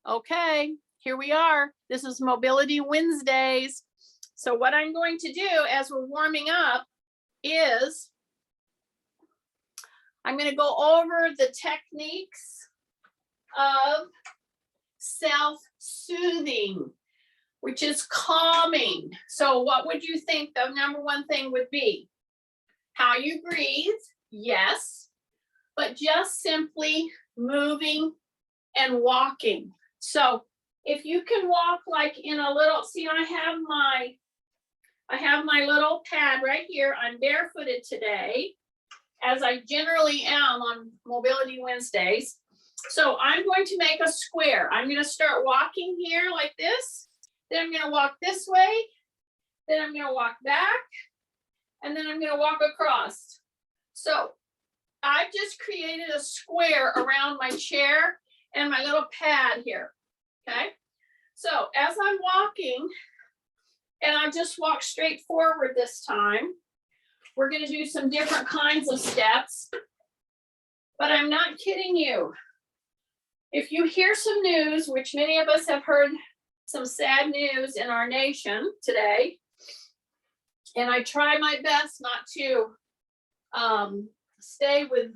Okay, here we are. This is Mobility Wednesdays. So what I'm going to do as we're warming up is I'm going to go over the techniques of self-soothing, which is calming. So what would you think the number one thing would be? How you breathe, yes, but just simply moving and walking. So if you can walk like in a little, see, I have my little pad right here. I'm barefooted today, as I generally am on Mobility Wednesdays. So I'm going to make a square. I'm going to start walking here like this. Then I'm going to walk this way. Then I'm going to walk back. And then I'm going to walk across. So I've just created a square around my chair and my little pad here. Okay. So as I'm walking, and I just walk straight forward this time, we're going to do some different kinds of steps. But I'm not kidding you. If you hear some news, which many of us have heard some sad news in our nation today, and I try my best not to stay with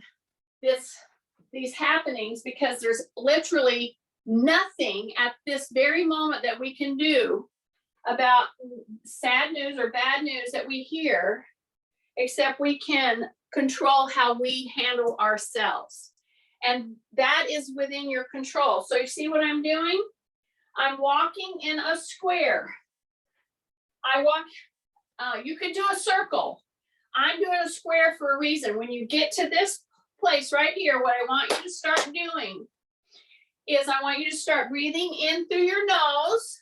these happenings, because there's literally nothing at this very moment that we can do about sad news or bad news that we hear, except we can control how we handle ourselves. And that is within your control. So you see what I'm doing? I'm walking in a square. I walk, you could do a circle. I'm doing a square for a reason. When you get to this place right here, what I want you to start doing is I want you to start breathing in through your nose.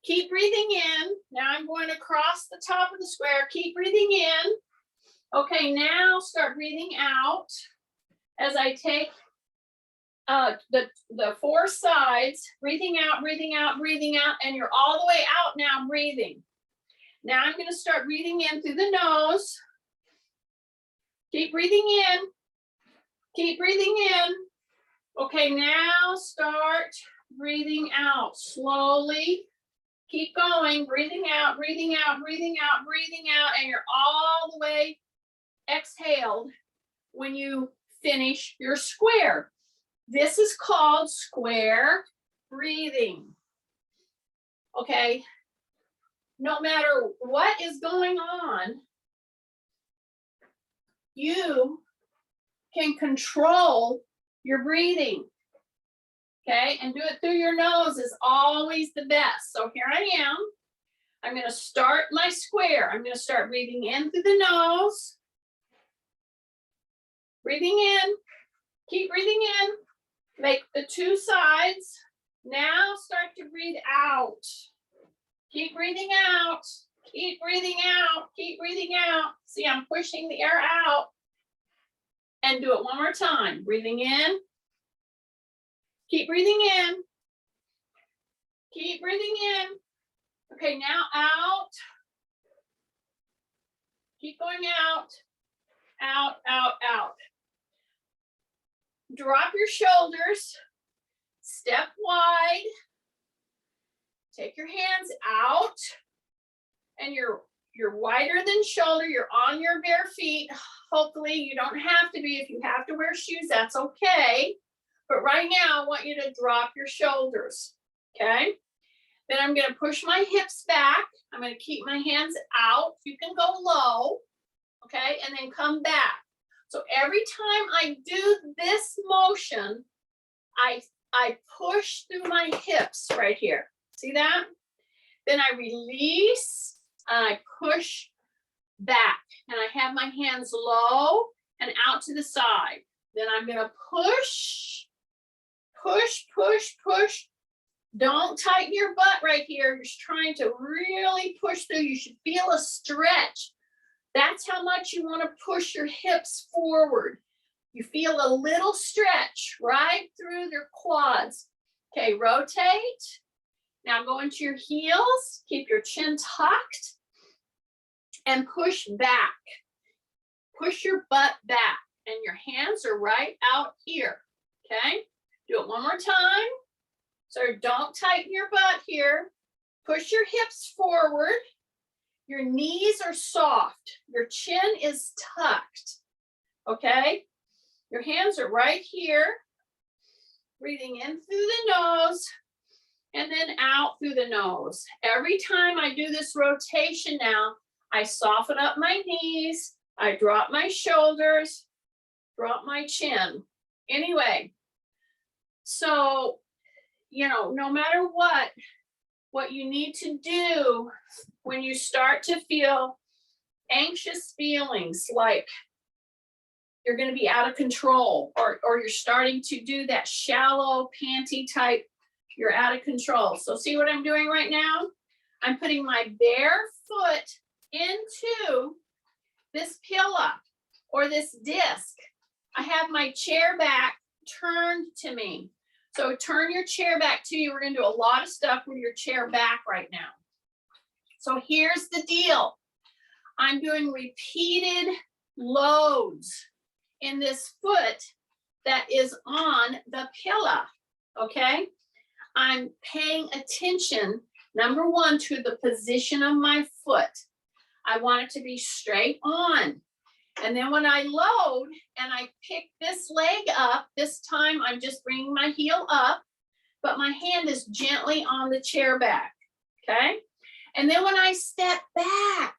Keep breathing in. Now I'm going to cross the top of the square. Keep breathing in. Okay, now start breathing out as I take the four sides, breathing out, breathing out, breathing out, and you're all the way out now breathing. Now I'm going to start breathing in through the nose. Keep breathing in. Keep breathing in. Okay, now start breathing out slowly. Keep going, breathing out, breathing out, breathing out, breathing out, and you're all the way exhaled when you finish your square. This is called square breathing. Okay, no matter what is going on, you can control your breathing. Okay, and do it through your nose is always the best. So here I am. I'm going to start my square. I'm going to start breathing in through the nose. Breathing in. Keep breathing in. Make the two sides. Now start to breathe out. Keep breathing out. Keep breathing out. Keep breathing out. See, I'm pushing the air out. And do it one more time. Breathing in. Keep breathing in. Keep breathing in. Okay, now out. Keep going out. Out, out, out. Drop your shoulders. Step wide. Take your hands out. And you're wider than shoulder. You're on your bare feet. Hopefully you don't have to be. If you have to wear shoes, that's okay. But right now, I want you to drop your shoulders, okay? Then I'm going to push my hips back. I'm going to keep my hands out. You can go low, okay? And then come back. So every time I do this motion, I push through my hips right here. See that? Then I release, and I push back. And I have my hands low and out to the side. Then I'm going to push. Push, push, push. Don't tighten your butt right here. You're just trying to really push through. You should feel a stretch. That's how much you want to push your hips forward. You feel a little stretch right through their quads. Okay, rotate. Now go into your heels. Keep your chin tucked. And push back. Push your butt back. And your hands are right out here. Okay? Do it one more time. So don't tighten your butt here. Push your hips forward. Your knees are soft. Your chin is tucked. Okay? Your hands are right here. Breathing in through the nose and then out through the nose. Every time I do this rotation now, I soften up my knees. I drop my shoulders, drop my chin. Anyway, so, you know, no matter what you need to do when you start to feel anxious feelings like you're going to be out of control or you're starting to do that shallow panty type, you're out of control. So see what I'm doing right now? I'm putting my bare foot into this pillow or this disc. I have my chair back turned to me. So turn your chair back to you. We're going to do a lot of stuff with your chair back right now. So here's the deal. I'm doing repeated loads in this foot that is on the pillow, okay? I'm paying attention, number one, to the position of my foot. I want it to be straight on. And then when I load and I pick this leg up, this time I'm just bringing my heel up, but my hand is gently on the chair back, okay? And then when I step back,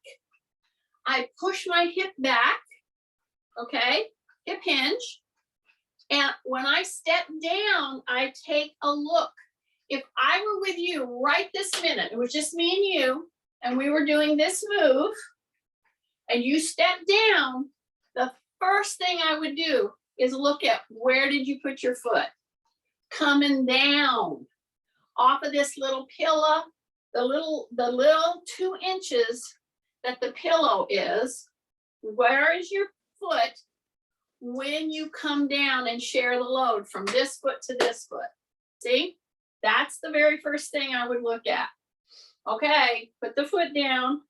I push my hip back, okay? Hip hinge. And when I step down, I take a look. If I were with you right this minute, it was just me and you, and we were doing this move, and you step down, the first thing I would do is look at where did you put your foot? Coming down off of this little pillow, the little 2 inches that the pillow is. Where is your foot when you come down and share the load from this foot to this foot? See? That's the very first thing I would look at. Okay, put the foot down,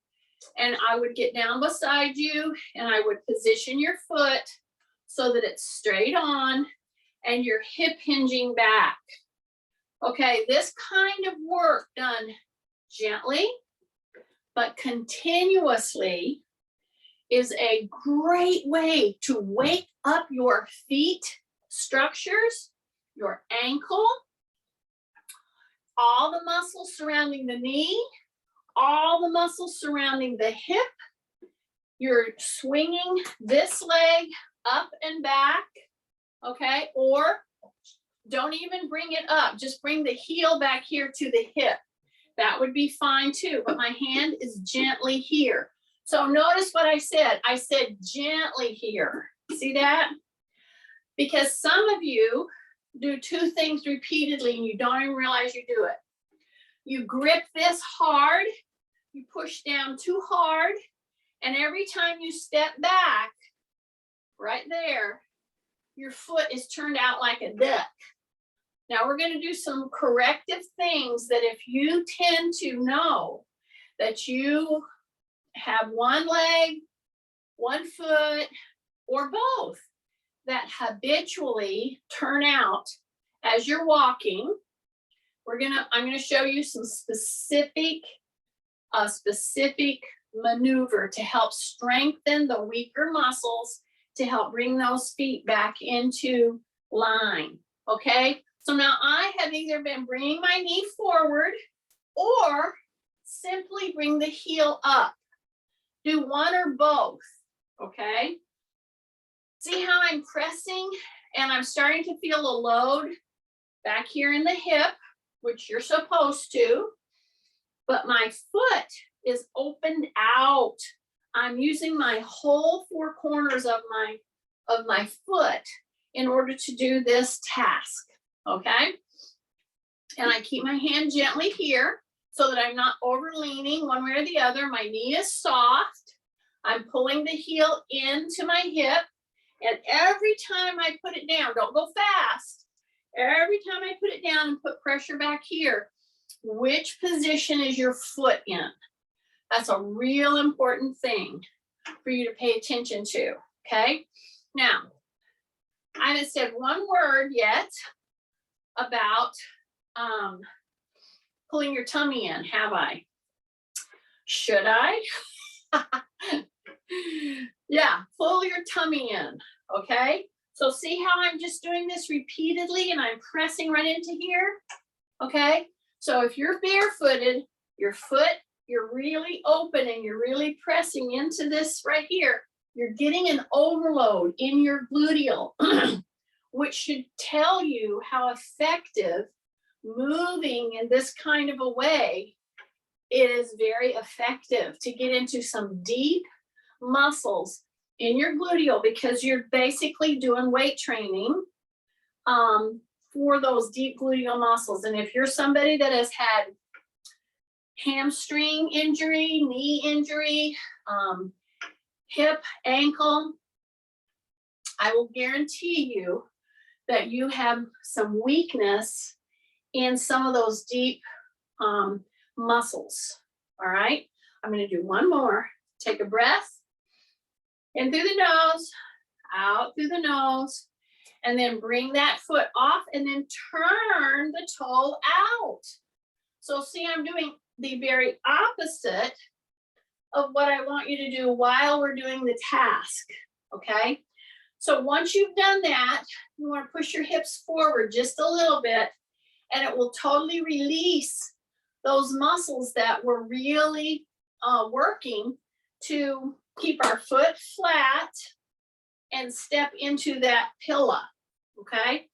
and I would get down beside you and I would position your foot so that it's straight on and you're hip hinging back. Okay, this kind of work done gently but continuously is a great way to wake up your feet structures, your ankle, all the muscles surrounding the knee, all the muscles surrounding the hip. You're swinging this leg up and back, okay? Or don't even bring it up. Just bring the heel back here to the hip. That would be fine too, but my hand is gently here. So notice what I said. I said gently here. See that? Because some of you do 2 things repeatedly and you don't even realize you do it. You grip this hard, you push down too hard, and every time you step back, right there, your foot is turned out like a duck. Now we're going to do some corrective things that if you tend to know that you have one leg, one foot, or both that habitually turn out as you're walking, I'm gonna show you some specific maneuver to help strengthen the weaker muscles to help bring those feet back into line, okay? So now I have either been bringing my knee forward or simply bring the heel up. Do one or both, okay? See how I'm pressing and I'm starting to feel a load back here in the hip, which you're supposed to, but my foot is opened out. I'm using my whole 4 corners of my foot in order to do this task, okay? And I keep my hand gently here so that I'm not over leaning one way or the other. My knee is soft. I'm pulling the heel into my hip, and every time I put it down, don't go fast. Every time I put it down and put pressure back here, which position is your foot in? That's a real important thing for you to pay attention to, okay? Now, I haven't said one word yet about pulling your tummy in, have I? Should I? Yeah, pull your tummy in, okay? So see how I'm just doing this repeatedly and I'm pressing right into here, okay? So if you're barefooted, your foot, you're really open and you're really pressing into this right here, you're getting an overload in your gluteal, which should tell you how effective moving in this kind of a way is very effective to get into some deep muscles in your gluteal, because you're basically doing weight training for those deep gluteal muscles. And if you're somebody that has had hamstring injury, knee injury, hip, ankle, I will guarantee you that you have some weakness in some of those deep muscles. All right, I'm going to do one more. Take a breath in through the nose, out through the nose, and then bring that foot off and then turn the toe out. So see, I'm doing the very opposite of what I want you to do while we're doing the task, okay? So once you've done that, you want to push your hips forward just a little bit, and it will totally release those muscles that were really working to keep our foot flat and step into that pillar, okay?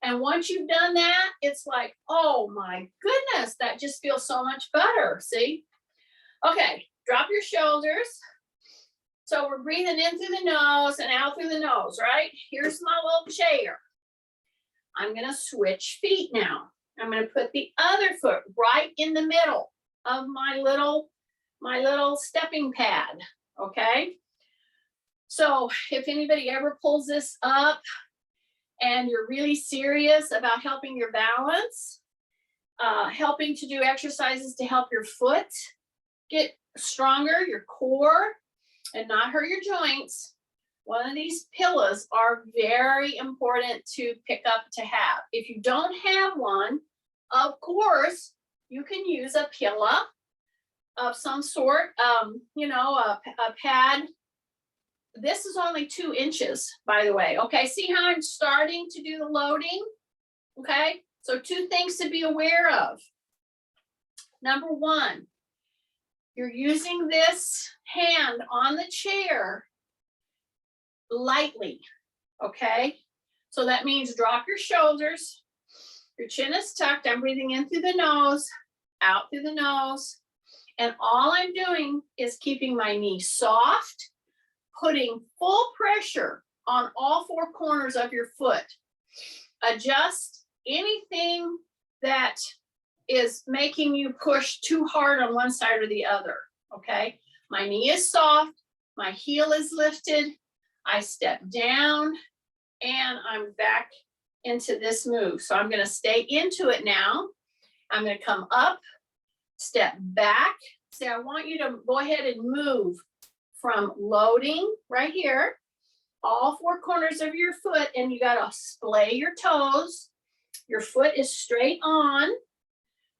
And once you've done that, it's like, oh my goodness, that just feels so much better, see? Okay, drop your shoulders. So we're breathing in through the nose and out through the nose, right? Here's my little chair. I'm gonna switch feet now. I'm gonna put the other foot right in the middle of my little stepping pad, okay? So if anybody ever pulls this up and you're really serious about helping your balance, helping to do exercises to help your foot get stronger, your core, and not hurt your joints, one of these pillows are very important to pick up to have. If you don't have one, of course, you can use a pillow of some sort, you know, a pad. This is only 2 inches, by the way. Okay, see how I'm starting to do the loading? Okay, so 2 things to be aware of. Number 1, you're using this hand on the chair lightly, okay? So that means drop your shoulders, your chin is tucked, I'm breathing in through the nose, out through the nose, and all I'm doing is keeping my knee soft, putting full pressure on all 4 corners of your foot. Adjust anything that is making you push too hard on one side or the other, okay? My knee is soft, my heel is lifted, I step down, and I'm back into this move. So I'm gonna stay into it now. I'm gonna come up, step back. See, I want you to go ahead and move from loading right here, all 4 corners of your foot, and you gotta splay your toes. Your foot is straight on.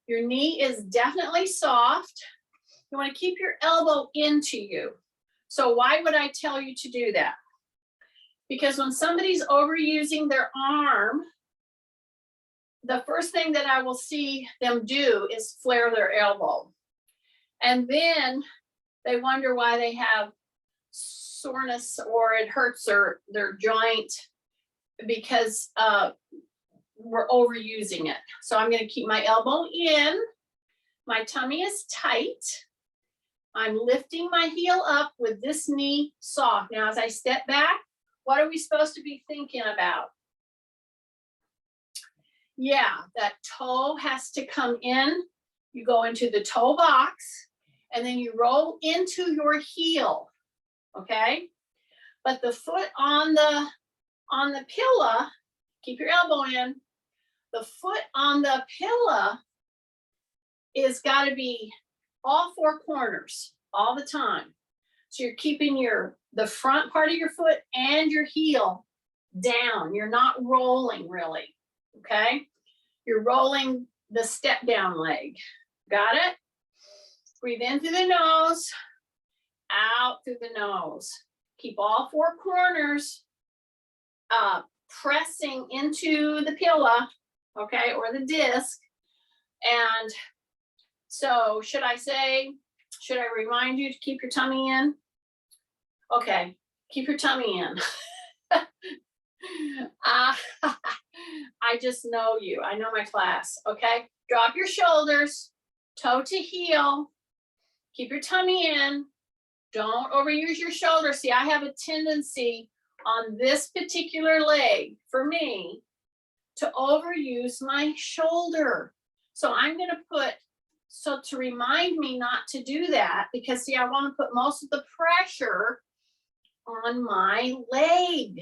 Your knee is definitely soft. You want to keep your elbow into you. So why would I tell you to do that? Because when somebody's overusing their arm, the first thing that I will see them do is flare their elbow. And then they wonder why they have soreness or it hurts their joint, because we're overusing it. So I'm going to keep my elbow in, my tummy is tight, I'm lifting my heel up with this knee soft. Now as I step back, what are we supposed to be thinking about? Yeah, that toe has to come in. You go into the toe box and then you roll into your heel, okay? But the foot on the pillow, keep your elbow in, the foot on the pillow is got to be all 4 corners all the time. So you're keeping the front part of your foot and your heel down. You're not rolling really, okay? You're rolling the step down leg. Got it? Breathe in through the nose, out through the nose. Keep all four corners pressing into the pillow, okay, or the disc. And so should I remind you to keep your tummy in? Okay, keep your tummy in. I just know you. I know my class. Okay. Drop your shoulders, toe to heel. Keep your tummy in. Don't overuse your shoulder. See, I have a tendency on this particular leg, for me, to overuse my shoulder. So I'm going to put, so to remind me not to do that, because see, I want to put most of the pressure on my leg.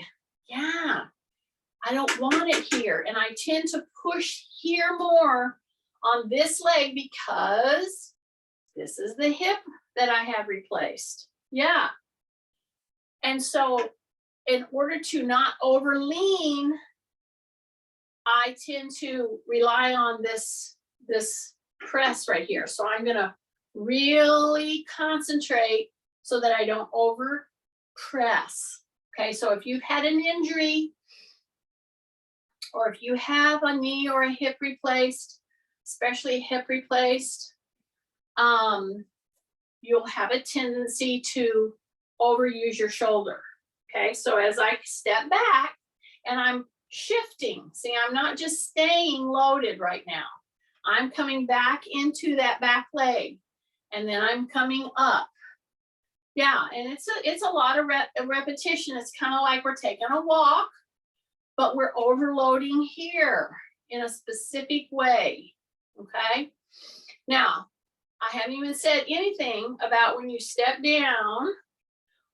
Yeah. I don't want it here. And I tend to push here more on this leg because this is the hip that I have replaced. Yeah. And so in order to not over lean, I tend to rely on this press right here. So I'm going to really concentrate so that I don't over press. Okay. So if you've had an injury, or if you have a knee or a hip replaced, especially hip replaced, you'll have a tendency to overuse your shoulder. Okay, so as I step back and I'm shifting, see, I'm not just staying loaded right now. I'm coming back into that back leg, and then I'm coming up. Yeah, and it's a lot of repetition. It's kind of like we're taking a walk, but we're overloading here in a specific way, okay? Now, I haven't even said anything about when you step down,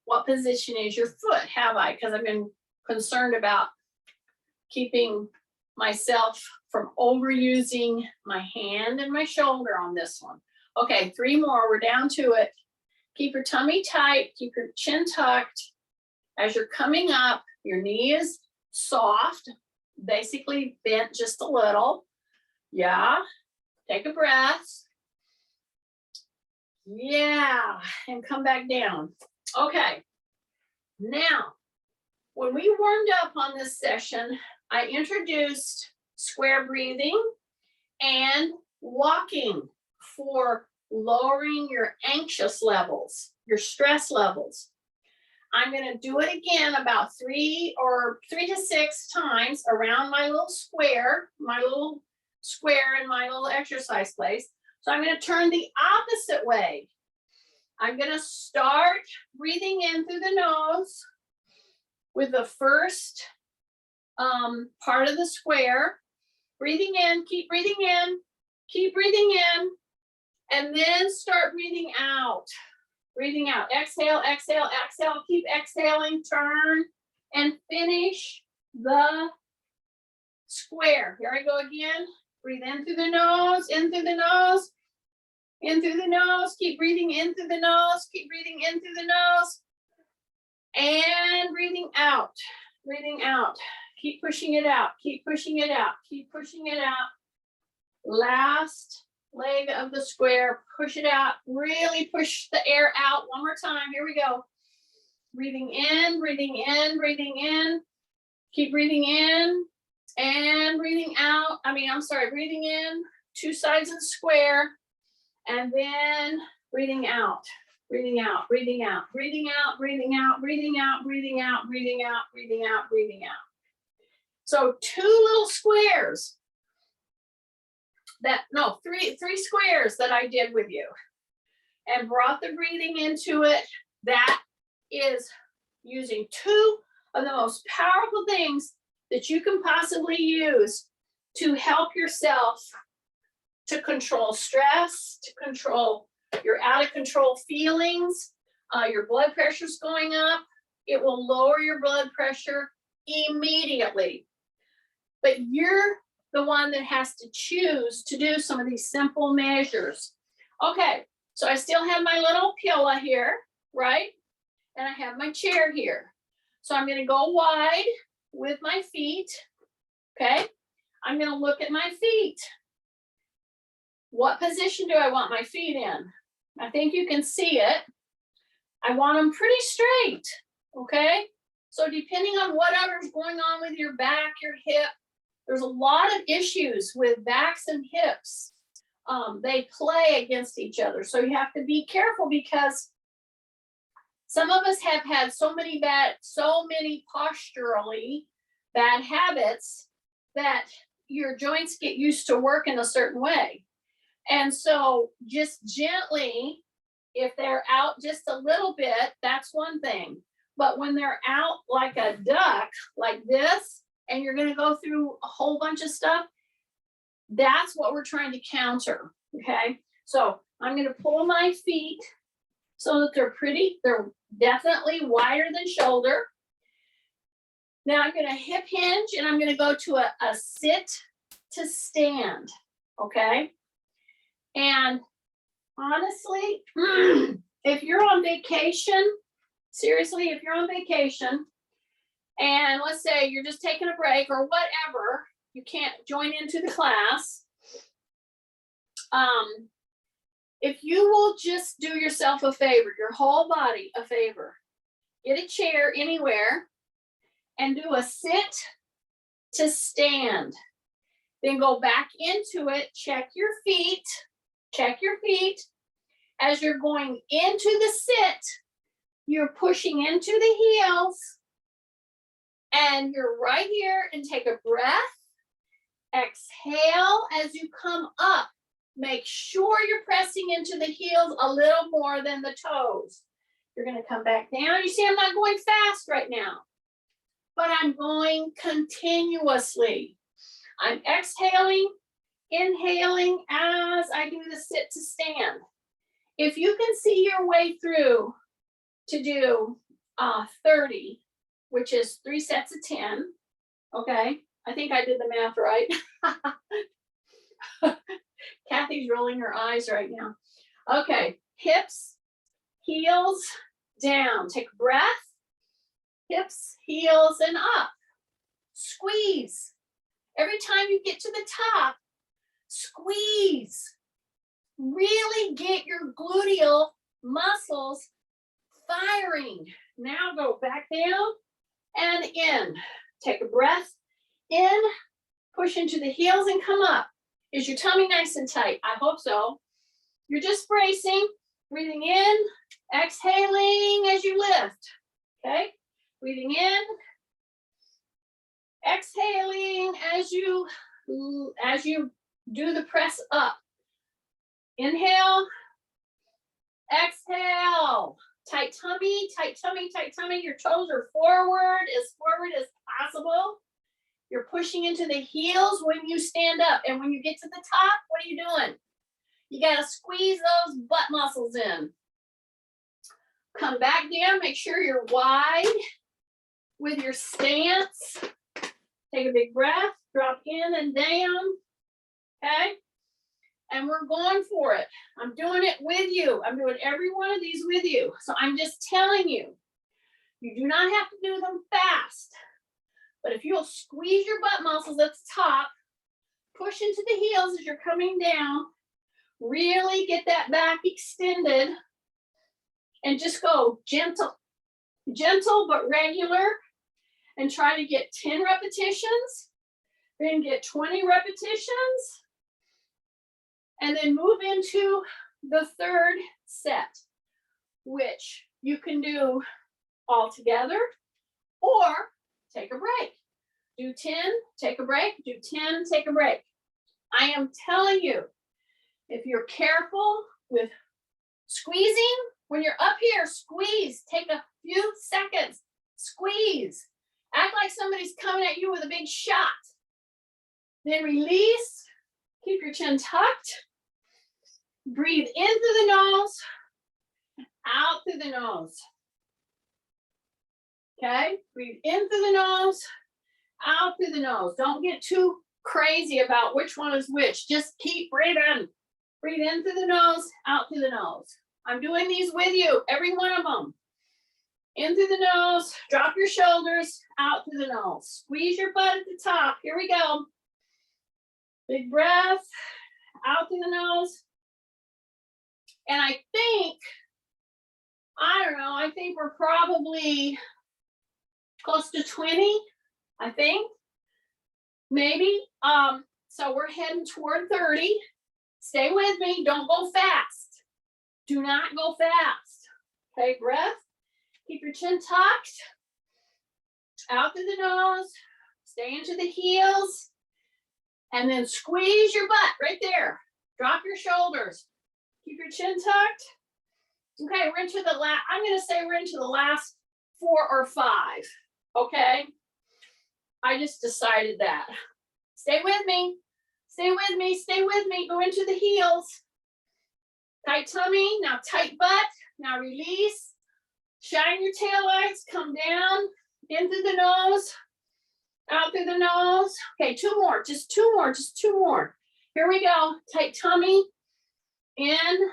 what position is your foot, have I? Because I've been concerned about keeping myself from overusing my hand and my shoulder on this one. Okay, 3 more, we're down to it. Keep your tummy tight, keep your chin tucked. As you're coming up, your knee is soft, basically bent just a little. Yeah, take a breath. Yeah, and come back down. Okay, now, when we warmed up on this session, I introduced square breathing and walking for lowering your anxious levels, your stress levels. I'm going to do it again about 3 to 6 times around my little square in my little exercise place. So I'm going to turn the opposite way. I'm going to start breathing in through the nose with the first part of the square. Breathing in, keep breathing in, keep breathing in, and then start breathing out. Breathing out, exhale, exhale, exhale, keep exhaling, turn, and finish the square. Here I go again. Breathe in through the nose, in through the nose, in through the nose, keep breathing in through the nose, keep breathing in through the nose, and breathing out, keep pushing it out, keep pushing it out, keep pushing it out. Last leg of the square, push it out, really push the air out. One more time, here we go. Breathing in, breathing in, breathing in, keep breathing in and breathing out. Breathing in, 2 sides of the square, and then breathing out, breathing out, breathing out, breathing out, breathing out, breathing out, breathing out, breathing out, breathing out, breathing out. So 2 little squares. Three squares that I did with you and brought the breathing into it. That is using 2 of the most powerful things that you can possibly use to help yourself to control stress, to control your out of control feelings. Your blood pressure's going up. It will lower your blood pressure immediately. But you're the one that has to choose to do some of these simple measures. Okay, so I still have my little pillow here, right? And I have my chair here. So I'm gonna go wide with my feet, okay? I'm gonna look at my feet. What position do I want my feet in? I think you can see it. I want them pretty straight, okay? So depending on whatever's going on with your back, your hip, there's a lot of issues with backs and hips. They play against each other. So you have to be careful because some of us have had so many posturally bad habits that your joints get used to working a certain way. And so just gently, if they're out just a little bit, that's one thing. But when they're out like a duck, like this, and you're gonna go through a whole bunch of stuff, that's what we're trying to counter, okay? So I'm gonna pull my feet so that they're definitely wider than shoulder. Now I'm gonna hip hinge and I'm gonna go to a sit to stand, okay? And honestly, if you're on vacation, seriously, if you're on vacation, and let's say you're just taking a break or whatever, you can't join into the class. If you will just do yourself a favor, your whole body a favor, get a chair anywhere and do a sit to stand. Then go back into it, check your feet. As you're going into the sit, you're pushing into the heels and you're right here, and take a breath. Exhale as you come up. Make sure you're pressing into the heels a little more than the toes. You're gonna come back down. You see, I'm not going fast right now, but I'm going continuously. I'm exhaling, inhaling as I do the sit to stand. If you can see your way through to do 30, which is 3 sets of 10, okay? I think I did the math right. Kathy's rolling her eyes right now. Okay, hips, heels, down. Take a breath. Hips, heels, and up. Squeeze. Every time you get to the top, squeeze. Really get your gluteal muscles firing. Now go back down and in. Take a breath in, push into the heels and come up. Is your tummy nice and tight? I hope so. You're just bracing, breathing in, exhaling as you lift. Okay, breathing in, exhaling as you do the press up. Inhale, exhale. Tight tummy, tight tummy, tight tummy. Your toes are forward as possible. You're pushing into the heels when you stand up. And when you get to the top, what are you doing? You got to squeeze those butt muscles in. Come back down, make sure you're wide with your stance. Take a big breath, drop in and down, okay? And we're going for it. I'm doing it with you. I'm doing every one of these with you. So I'm just telling you, you do not have to do them fast. But if you'll squeeze your butt muscles at the top, push into the heels as you're coming down, really get that back extended, and just go gentle but regular, and try to get 10 repetitions, then get 20 repetitions, and then move into the third set, which you can do all together or take a break. Do 10, take a break, do 10, take a break. I am telling you, if you're careful with squeezing, when you're up here, squeeze, take a few seconds, squeeze. Act like somebody's coming at you with a big shot. Then release, keep your chin tucked. Breathe in through the nose, out through the nose. Okay, breathe in through the nose, out through the nose. Don't get too crazy about which one is which. Just keep breathing. Breathe in through the nose, out through the nose. I'm doing these with you, every one of them. In through the nose, drop your shoulders, out through the nose. Squeeze your butt at the top. Here we go. Big breath, out through the nose. And I think, I don't know, I think we're probably close to 20, I think, maybe. So we're heading toward 30. Stay with me, don't go fast. Do not go fast. Take breath, keep your chin tucked, out through the nose, stay into the heels, and then squeeze your butt right there. Drop your shoulders, keep your chin tucked. Okay, we're into the last, I'm gonna say we're into the last 4 or 5, okay? I just decided that. Stay with me, stay with me, stay with me, go into the heels. Tight tummy, now tight butt, now release. Shine your tail lights, come down, in through the nose, out through the nose. Okay, 2 more, just 2 more, just 2 more. Here we go, tight tummy, in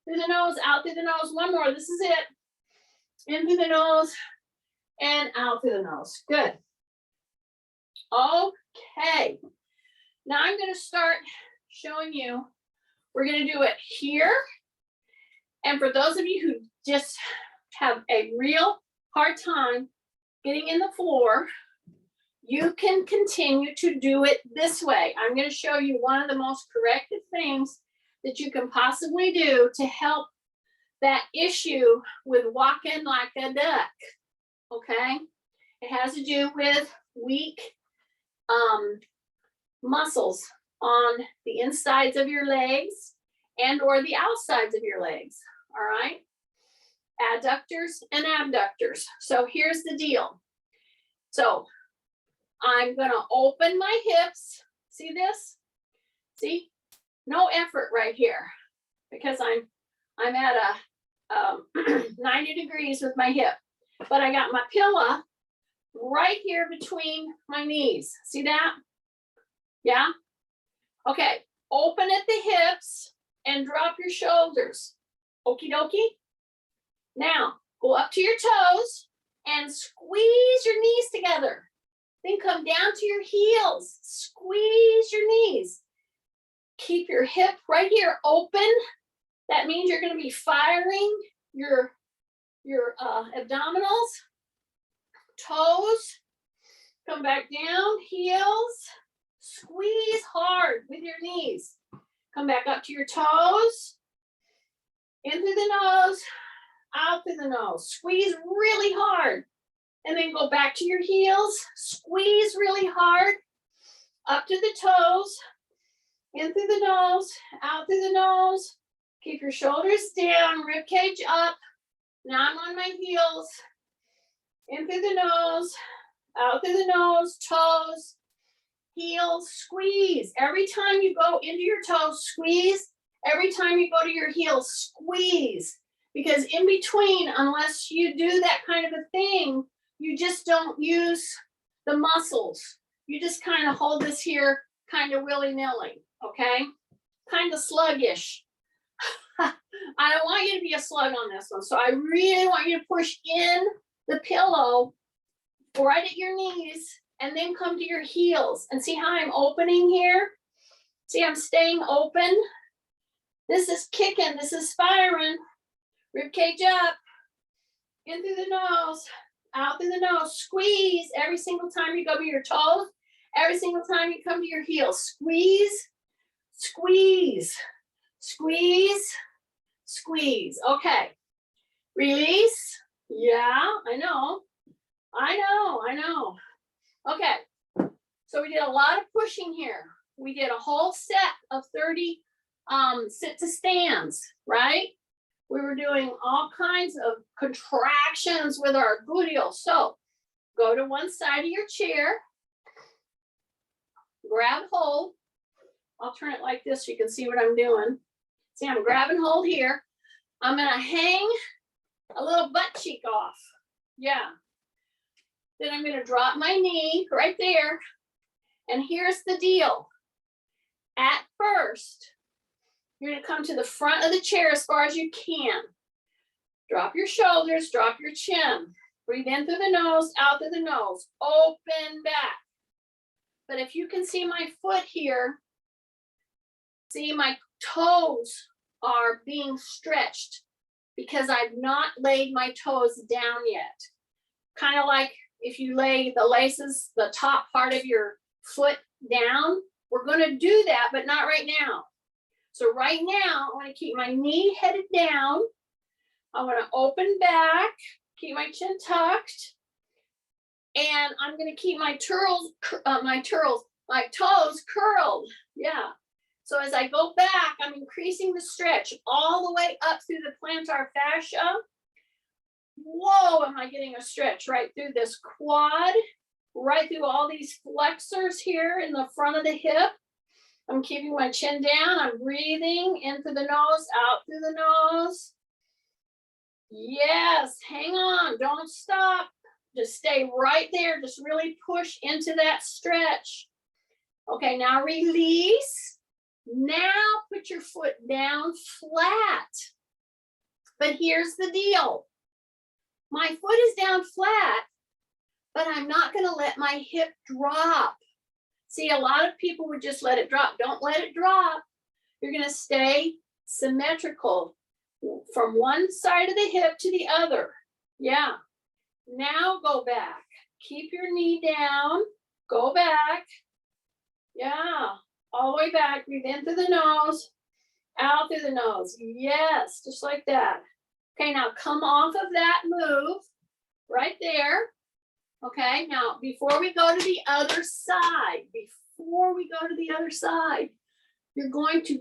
through the nose, out through the nose. 1 more, this is it. In through the nose and out through the nose, good. Okay, now I'm gonna start showing you, we're gonna do it here. And for those of you who just have a real hard time getting in the floor, you can continue to do it this way. I'm going to show you one of the most corrective things that you can possibly do to help that issue with walking like a duck, okay? It has to do with weak muscles on the insides of your legs and or the outsides of your legs, all right? Adductors and abductors. So here's the deal. So I'm gonna open my hips. See this? See? No effort right here because I'm at a 90 degrees with my hip, but I got my pillow right here between my knees. See that? Yeah? Okay, open at the hips and drop your shoulders. Okie dokie. Now, go up to your toes and squeeze your knees together. Then come down to your heels. Squeeze your knees. Keep your hip right here open. That means you're going to be firing your abdominals. Toes. Come back down. Heels. Squeeze hard with your knees. Come back up to your toes. In through the nose. Out through the nose. Squeeze really hard. And then go back to your heels. Squeeze really hard. Up to the toes. In through the nose. Out through the nose. Keep your shoulders down. Rib cage up. Now I'm on my heels. In through the nose. Out through the nose. Toes. Heels. Squeeze. Every time you go into your toes, squeeze. Every time you go to your heels, squeeze. Because in between, unless you do that kind of a thing, you just don't use the muscles. You just kind of hold this here kind of willy-nilly, okay? Kind of sluggish. I don't want you to be a slug on this one. So I really want you to push in the pillow right at your knees and then come to your heels. And see how I'm opening here? See, I'm staying open. This is kicking, this is firing. Rib cage up, in through the nose, out through the nose. Squeeze every single time you go to your toes, every single time you come to your heels. Squeeze, squeeze, squeeze, squeeze. Okay, release. Yeah, I know. Okay, so we did a lot of pushing here. We did a whole set of 30 sit to stands, right? We were doing all kinds of contractions with our gluteals. So go to one side of your chair, grab hold. I'll turn it like this so you can see what I'm doing. See, I'm grabbing hold here. I'm gonna hang a little butt cheek off. Yeah. Then I'm gonna drop my knee right there. And here's the deal. At first, you're gonna come to the front of the chair as far as you can. Drop your shoulders, drop your chin. Breathe in through the nose, out through the nose. Open back. But if you can see my foot here, See, my toes are being stretched because I've not laid my toes down yet. Kind of like if you lay the laces, the top part of your foot down, we're going to do that, but not right now. So right now, I want to keep my knee headed down. I want to open back, keep my chin tucked, and I'm going to keep my toes curled. Yeah. So as I go back, I'm increasing the stretch all the way up through the plantar fascia. Whoa, am I getting a stretch right through this quad, right through all these flexors here in the front of the hip. I'm keeping my chin down. I'm breathing in through the nose, out through the nose. Yes, hang on, don't stop. Just stay right there. Just really push into that stretch. Okay, now release. Now put your foot down flat. But here's the deal. My foot is down flat, but I'm not going to let my hip drop. See, a lot of people would just let it drop. Don't let it drop. You're going to stay symmetrical from one side of the hip to the other. Yeah. Now go back. Keep your knee down. Go back. Yeah. All the way back. Breathe in through the nose, out through the nose. Yes, just like that. Okay, now come off of that move right there. Okay, now before we go to the other side, you're going to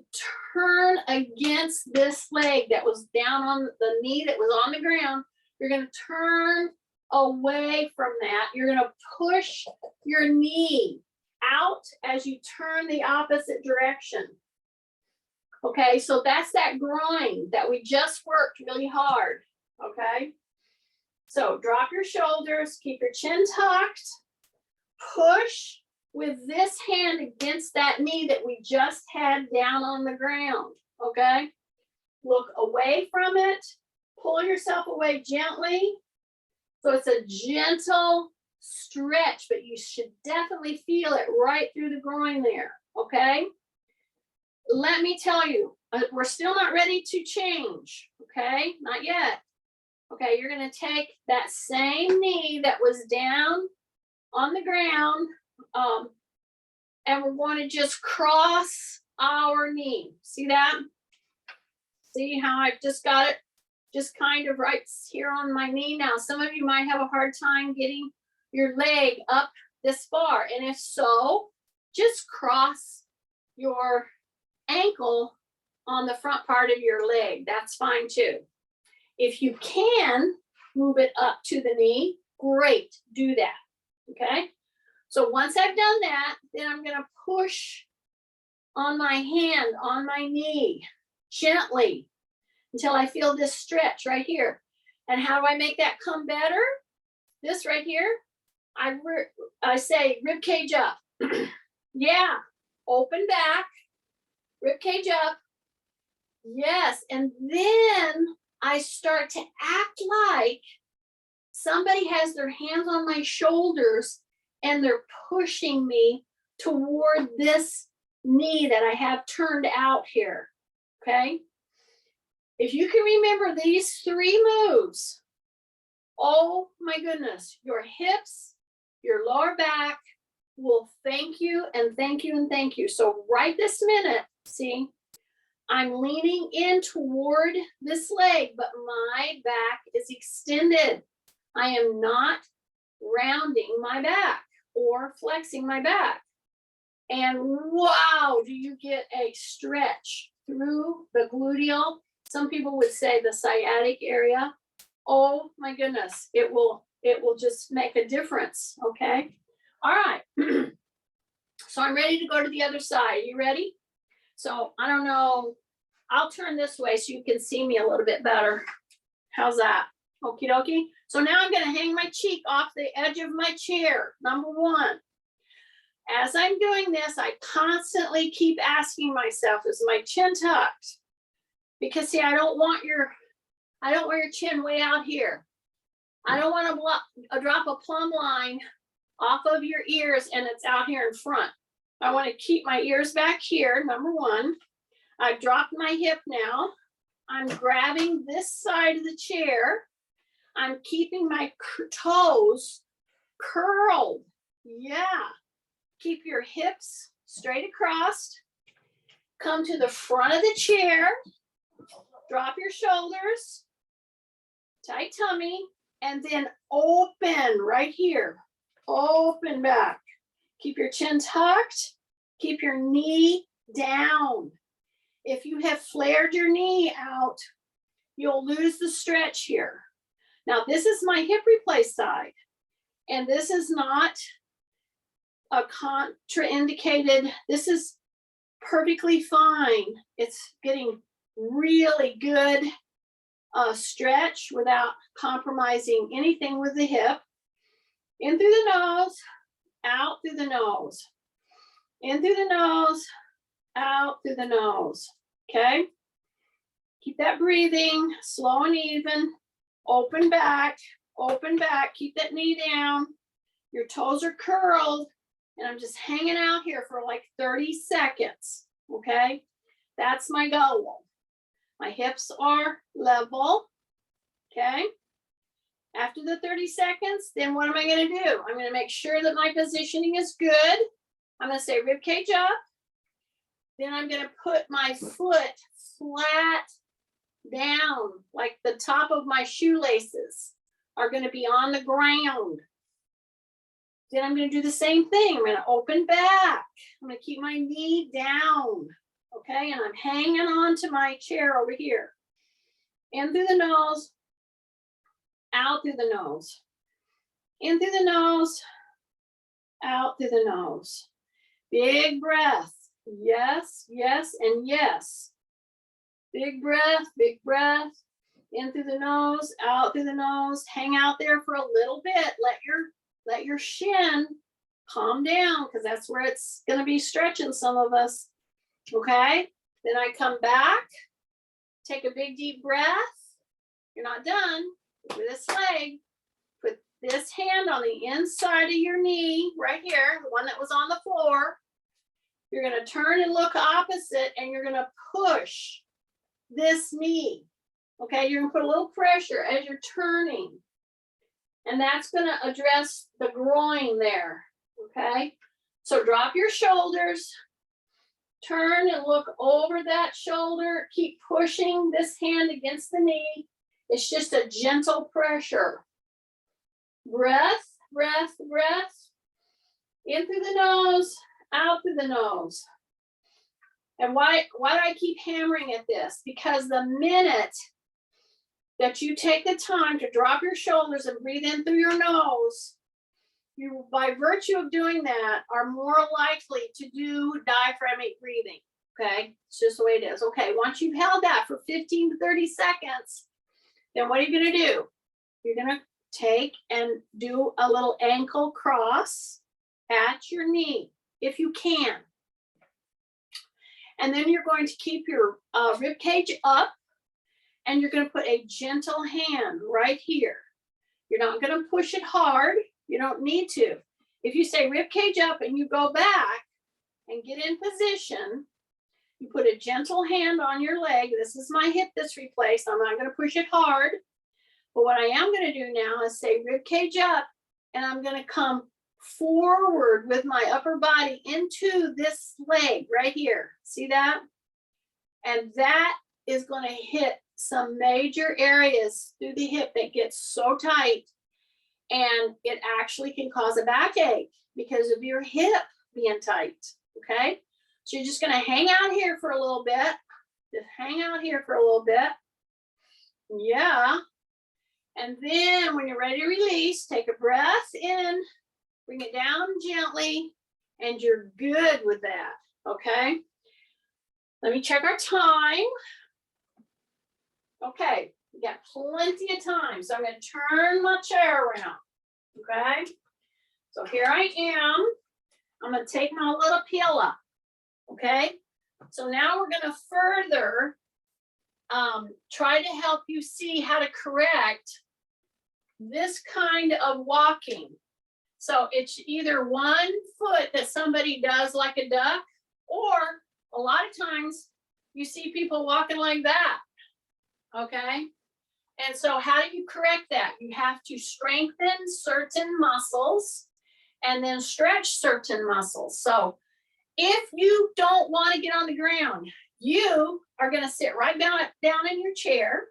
turn against this leg that was down on the knee that was on the ground. You're going to turn away from that. You're going to push your knee out as you turn the opposite direction. Okay, so that's that groin that we just worked really hard. Okay, so drop your shoulders, keep your chin tucked, push with this hand against that knee that we just had down on the ground. Okay, look away from it, pull yourself away gently. So it's a gentle stretch, but you should definitely feel it right through the groin there. Okay. Let me tell you, we're still not ready to change, okay? Not yet. Okay, you're gonna take that same knee that was down on the ground, and we're going to just cross our knee. See that? See how I've just got it just kind of right here on my knee. Now, some of you might have a hard time getting your leg up this far, and if so, just cross your ankle on the front part of your leg. That's fine too. If you can move it up to the knee, great, do that. Okay, so once I've done that, then I'm going to push on my hand on my knee gently until I feel this stretch right here. And how do I make that come better? This right here, I say rib cage up. Yeah, open back, rib cage up. Yes, and then I start to act like somebody has their hands on my shoulders and they're pushing me toward this knee that I have turned out here. Okay, if you can remember these three moves, oh my goodness, your hips, your lower back will thank you and thank you and thank you. So right this minute, see, I'm leaning in toward this leg, but my back is extended. I am not rounding my back or flexing my back. And wow, do you get a stretch through the gluteal? Some people would say the sciatic area. Oh my goodness, it will just make a difference. Okay. All right. So I'm ready to go to the other side. Are you ready? So I don't know. I'll turn this way so you can see me a little bit better. How's that? Okie dokie. So now I'm going to hang my cheek off the edge of my chair. Number one. As I'm doing this, I constantly keep asking myself, is my chin tucked? Because see, I don't want your chin way out here. I don't want to drop a plumb line off of your ears and it's out here in front. I want to keep my ears back here, number one. I've dropped my hip now. I'm grabbing this side of the chair. I'm keeping my toes curled. Yeah. Keep your hips straight across. Come to the front of the chair. Drop your shoulders. Tight tummy. And then open right here. Open back. Keep your chin tucked. Keep your knee down. If you have flared your knee out, you'll lose the stretch here. Now, this is my hip replace side, and this is not a contraindicated. This is perfectly fine. It's getting really good stretch without compromising anything with the hip. In through the nose, out through the nose. In through the nose, out through the nose. Okay? Keep that breathing slow and even. Open back, keep that knee down. Your toes are curled, and I'm just hanging out here for like 30 seconds, okay? That's my goal. My hips are level, okay? After the 30 seconds, then what am I gonna do? I'm gonna make sure that my positioning is good. I'm gonna say rib cage up. Then I'm gonna put my foot flat down, like the top of my shoelaces are going to be on the ground. Then I'm going to do the same thing. I'm going to open back. I'm going to keep my knee down. Okay, and I'm hanging on to my chair over here. In through the nose, out through the nose. In through the nose, out through the nose. Big breath. Yes, yes, and yes. Big breath, in through the nose, out through the nose. Hang out there for a little bit. Let your shin calm down, because that's where it's going to be stretching some of us. Okay? Then I come back, take a big deep breath. You're not done with this leg. Put this hand on the inside of your knee, right here, the one that was on the floor. You're going to turn and look opposite, and you're going to push this knee. Okay, you're gonna put a little pressure as you're turning, and that's gonna address the groin there. Okay, so drop your shoulders, turn and look over that shoulder, keep pushing this hand against the knee. It's just a gentle pressure. Breath, breath, breath. In through the nose, out through the nose. And why do I keep hammering at this? Because the minute that you take the time to drop your shoulders and breathe in through your nose, you, by virtue of doing that, are more likely to do diaphragmatic breathing. Okay, it's just the way it is. Okay, once you've held that for 15 to 30 seconds, then what are you gonna do? You're gonna take and do a little ankle cross at your knee, if you can. And then you're going to keep your rib cage up, and you're going to put a gentle hand right here. You're not going to push it hard. You don't need to. If you say rib cage up and you go back and get in position, you put a gentle hand on your leg. This is my hip that's replaced. I'm not going to push it hard. But what I am going to do now is say rib cage up, and I'm going to come forward with my upper body into this leg right here. See that? And that is going to hit some major areas through the hip that gets so tight, and it actually can cause a backache because of your hip being tight. Okay, so you're just going to hang out here for a little bit. Just hang out here for a little bit. Yeah. And then when you're ready to release, take a breath in. Bring it down gently, and you're good with that, okay? Let me check our time. Okay, we got plenty of time, so I'm gonna turn my chair around, okay? So here I am. I'm gonna take my little peel up, okay? So now we're gonna further try to help you see how to correct this kind of walking. So it's either one foot that somebody does like a duck, or a lot of times you see people walking like that, okay? And so how do you correct that? You have to strengthen certain muscles and then stretch certain muscles. So if you don't want to get on the ground, you are going to sit right down in your chair,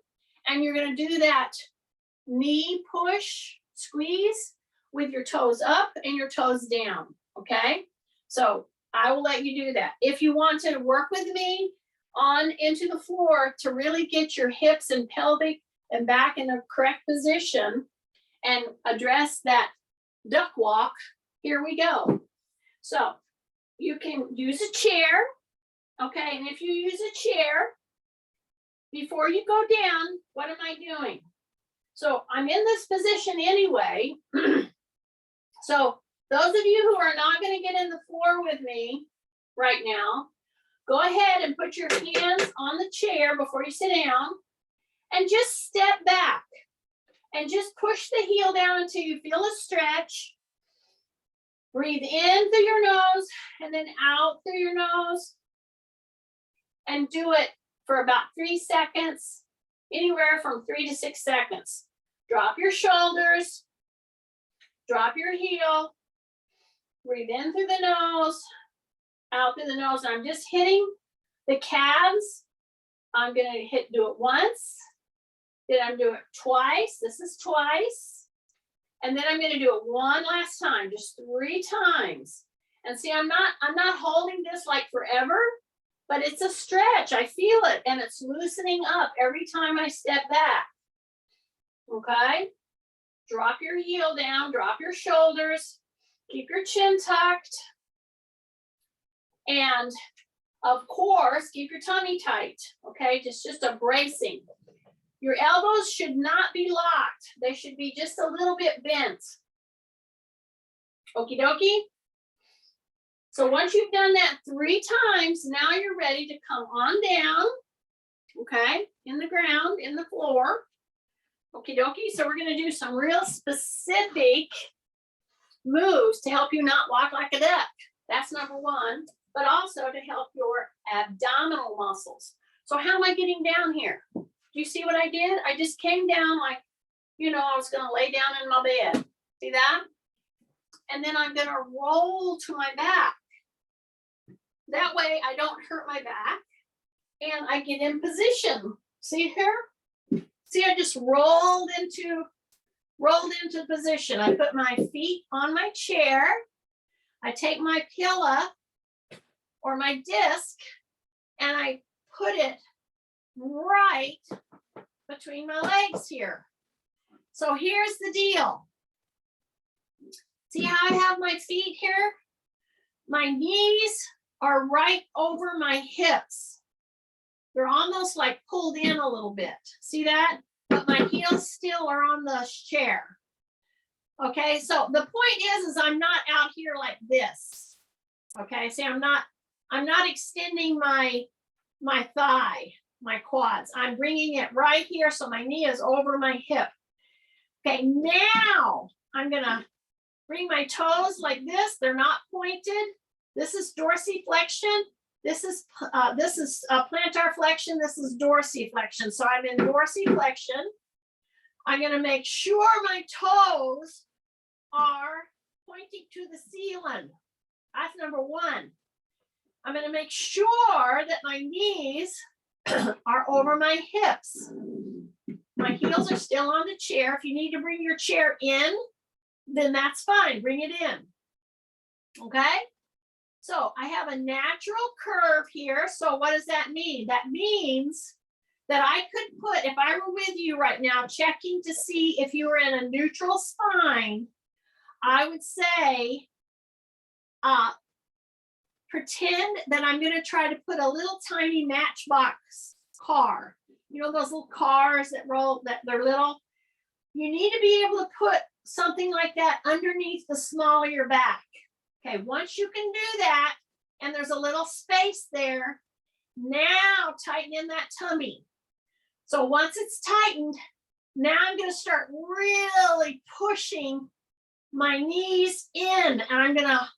and you're going to do that knee push, squeeze with your toes up and your toes down, okay? So I will let you do that. If you want to work with me on into the floor to really get your hips and pelvic and back in the correct position and address that duck walk, here we go. So you can use a chair, okay? And if you use a chair, before you go down, what am I doing? So I'm in this position anyway. So those of you who are not going to get in the floor with me right now, go ahead and put your hands on the chair before you sit down and just step back and just push the heel down until you feel a stretch. Breathe in through your nose and then out through your nose, and do it for about 3 seconds, anywhere from 3 to 6 seconds. Drop your shoulders, drop your heel, breathe in through the nose, out through the nose. And I'm just hitting the calves. I'm going to do it once, then I'm doing it twice. This is twice. And then I'm going to do it one last time, just 3 times. And see, I'm not holding this like forever, but it's a stretch. I feel it, and it's loosening up every time I step back. Okay? Drop your heel down, drop your shoulders, keep your chin tucked. And of course, keep your tummy tight. Okay? Just a bracing. Your elbows should not be locked. They should be just a little bit bent. Okie dokie? So once you've done that 3 times, now you're ready to come on down, okay, in the ground, in the floor. Okie dokie. So we're going to do some real specific moves to help you not walk like a duck. That's number 1, but also to help your abdominal muscles. So how am I getting down here? Do you see what I did? I just came down like, I was going to lay down in my bed. See that? And then I'm going to roll to my back. That way I don't hurt my back and I get in position. See here? See, I just rolled into position. I put my feet on my chair. I take my pillow or my disc and I put it right between my legs here. So here's the deal. See how I have my feet here? My knees are right over my hips. They're almost like pulled in a little bit. See that? But my heels still are on the chair. Okay, so the point is I'm not out here like this. Okay, see, I'm not extending my thigh, my quads. I'm bringing it right here so my knee is over my hip. Okay, now I'm gonna bring my toes like this. They're not pointed. This is dorsiflexion. This is plantar flexion. This is dorsiflexion. So I'm in dorsiflexion. I'm going to make sure my toes are pointing to the ceiling. That's number 1. I'm going to make sure that my knees are over my hips. My heels are still on the chair. If you need to bring your chair in, then that's fine. Bring it in. Okay? So I have a natural curve here. So what does that mean? That means that I could put, if I were with you right now, checking to see if you were in a neutral spine, I would say, pretend that I'm going to try to put a little tiny Matchbox car. You know those little cars that roll, that they're little? You need to be able to put something like that underneath the small of your back. Okay, once you can do that, and there's a little space there, now tighten in that tummy. So once it's tightened, now I'm going to start really pushing my knees in, and I'm going to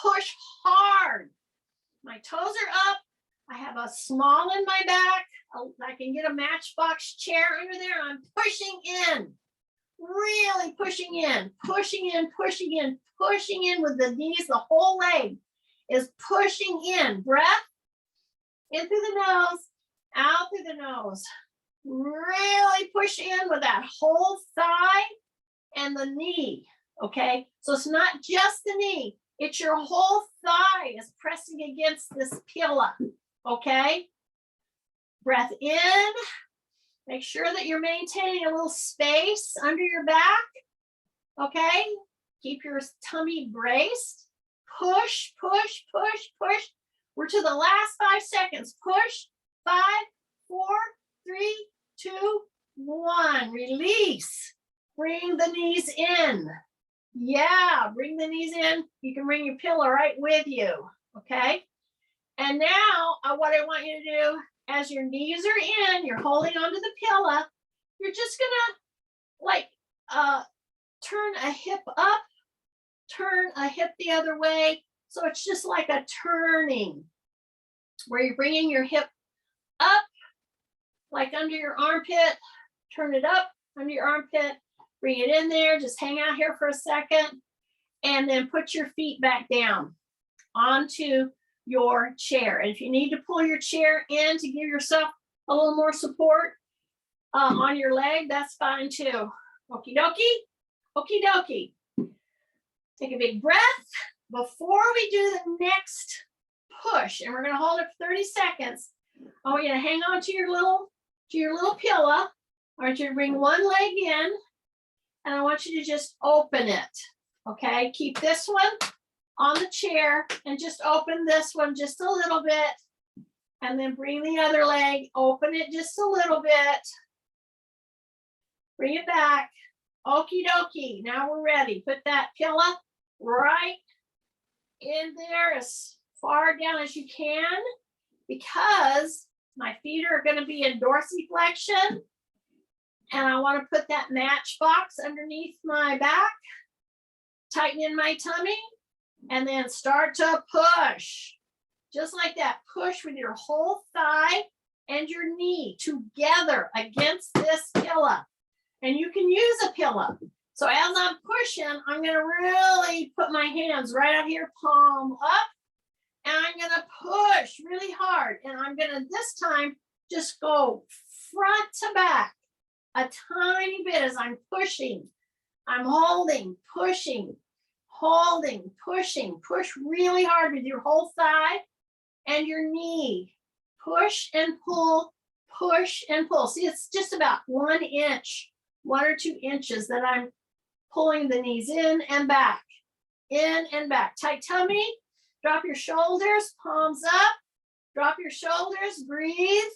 push hard. My toes are up. I have small in my back. I can get a Matchbox chair under there. I'm pushing in, really pushing in, pushing in, pushing in, pushing in with the knees. The whole leg is pushing in. Breath in through the nose, out through the nose. Really push in with that whole thigh and the knee, okay? So it's not just the knee, it's your whole thigh is pressing against this pillow, okay? Breath in, make sure that you're maintaining a little space under your back, okay? Keep your tummy braced. Push, push, push, push. We're to the last 5 seconds. Push, 5, 4, 3, 2, 1. Release. Bring the knees in. Yeah, bring the knees in. You can bring your pillow right with you, okay? And now what I want you to do, as your knees are in, you're holding onto the pillow, you're just gonna turn a hip up, turn a hip the other way. So it's just like a turning where you're bringing your hip up, like under your armpit, turn it up under your armpit, bring it in there, just hang out here for a second, and then put your feet back down onto your chair. And if you need to pull your chair in to give yourself a little more support on your leg, that's fine too. Okie dokie, okie dokie. Take a big breath before we do the next push, and we're gonna hold it for 30 seconds. I want you to hang on to your little pillow. I want you to bring one leg in, and I want you to just open it, okay? Keep this one on the chair and just open this one just a little bit, and then bring the other leg, open it just a little bit, bring it back. Okie dokie, now we're ready. Put that pillow right in there as far down as you can, because my feet are going to be in dorsiflexion, and I want to put that Matchbox underneath my back, tighten in my tummy, and then start to push. Just like that. Push with your whole thigh and your knee together against this pillow. And you can use a pillow. So as I'm pushing, I'm going to really put my hands right out here, palm up, and I'm going to push really hard. And I'm going to this time just go front to back a tiny bit as I'm pushing. I'm holding, pushing, holding, pushing. Push really hard with your whole thigh and your knee. Push and pull, push and pull. See, it's just about 1 inch. 1 or 2 inches that I'm pulling the knees in and back, in and back. Tight tummy, drop your shoulders, palms up, drop your shoulders, breathe,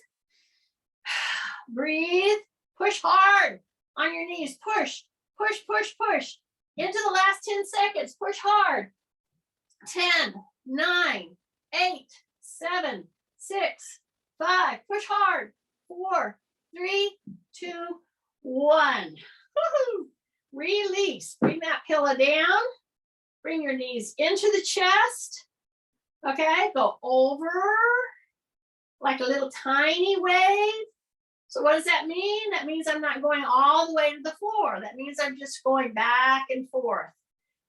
breathe, push hard on your knees, push, push, push, push, into the last 10 seconds, push hard. 10, 9, 8, 7, 6, 5, push hard, 4, 3, 2, 1. Woo-hoo. Release. Bring that pillow down. Bring your knees into the chest. Okay, go over like a little tiny wave. So what does that mean? That means I'm not going all the way to the floor. That means I'm just going back and forth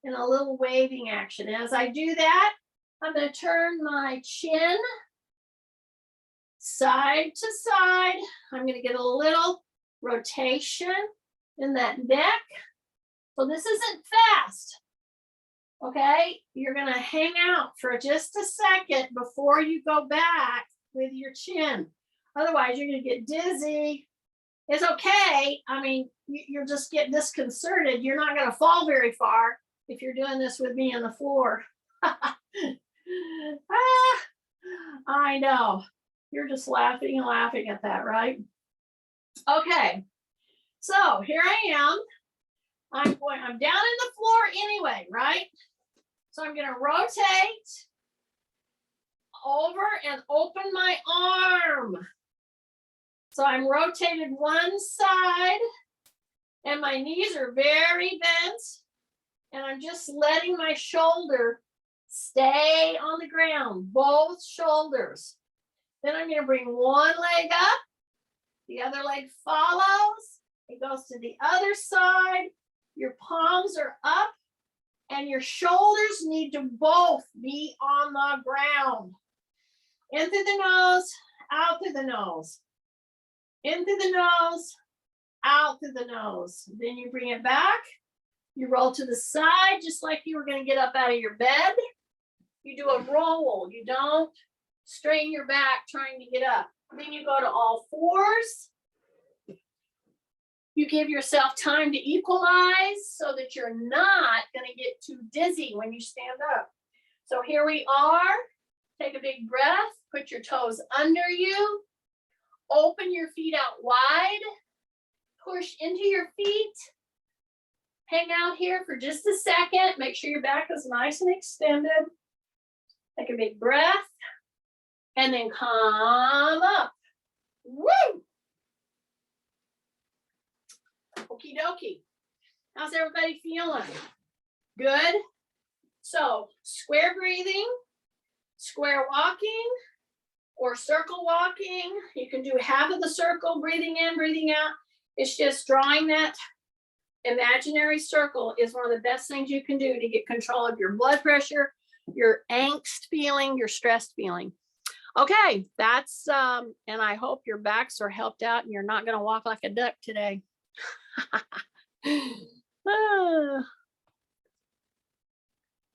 in a little waving action. As I do that, I'm going to turn my chin side to side. I'm going to get a little rotation in that neck. So this isn't fast. Okay, you're going to hang out for just a second before you go back with your chin. Otherwise, you're going to get dizzy. It's okay. I mean, you'll just get disconcerted. You're not going to fall very far if you're doing this with me on the floor. I know. You're just laughing and laughing at that, right? Okay, so here I am. I'm down in the floor anyway, right? So I'm going to rotate over and open my arm. So I'm rotated one side and my knees are very bent, and I'm just letting my shoulder stay on the ground, both shoulders. Then I'm going to bring one leg up. The other leg follows. It goes to the other side. Your palms are up and your shoulders need to both be on the ground. In through the nose, out through the nose. In through the nose, out through the nose. Then you bring it back. You roll to the side just like you were going to get up out of your bed. You do a roll. You don't strain your back trying to get up. Then you go to all fours. You give yourself time to equalize so that you're not going to get too dizzy when you stand up. So here we are. Take a big breath. Put your toes under you. Open your feet out wide. Push into your feet. Hang out here for just a second. Make sure your back is nice and extended. Take a big breath. And then come up. Woo! Okie dokie. How's everybody feeling? Good? So, square breathing, square walking, or circle walking. You can do half of the circle, breathing in, breathing out. It's just drawing that imaginary circle is one of the best things you can do to get control of your blood pressure, your angst feeling, your stressed feeling. Okay, that's, and I hope your backs are helped out and you're not going to walk like a duck today.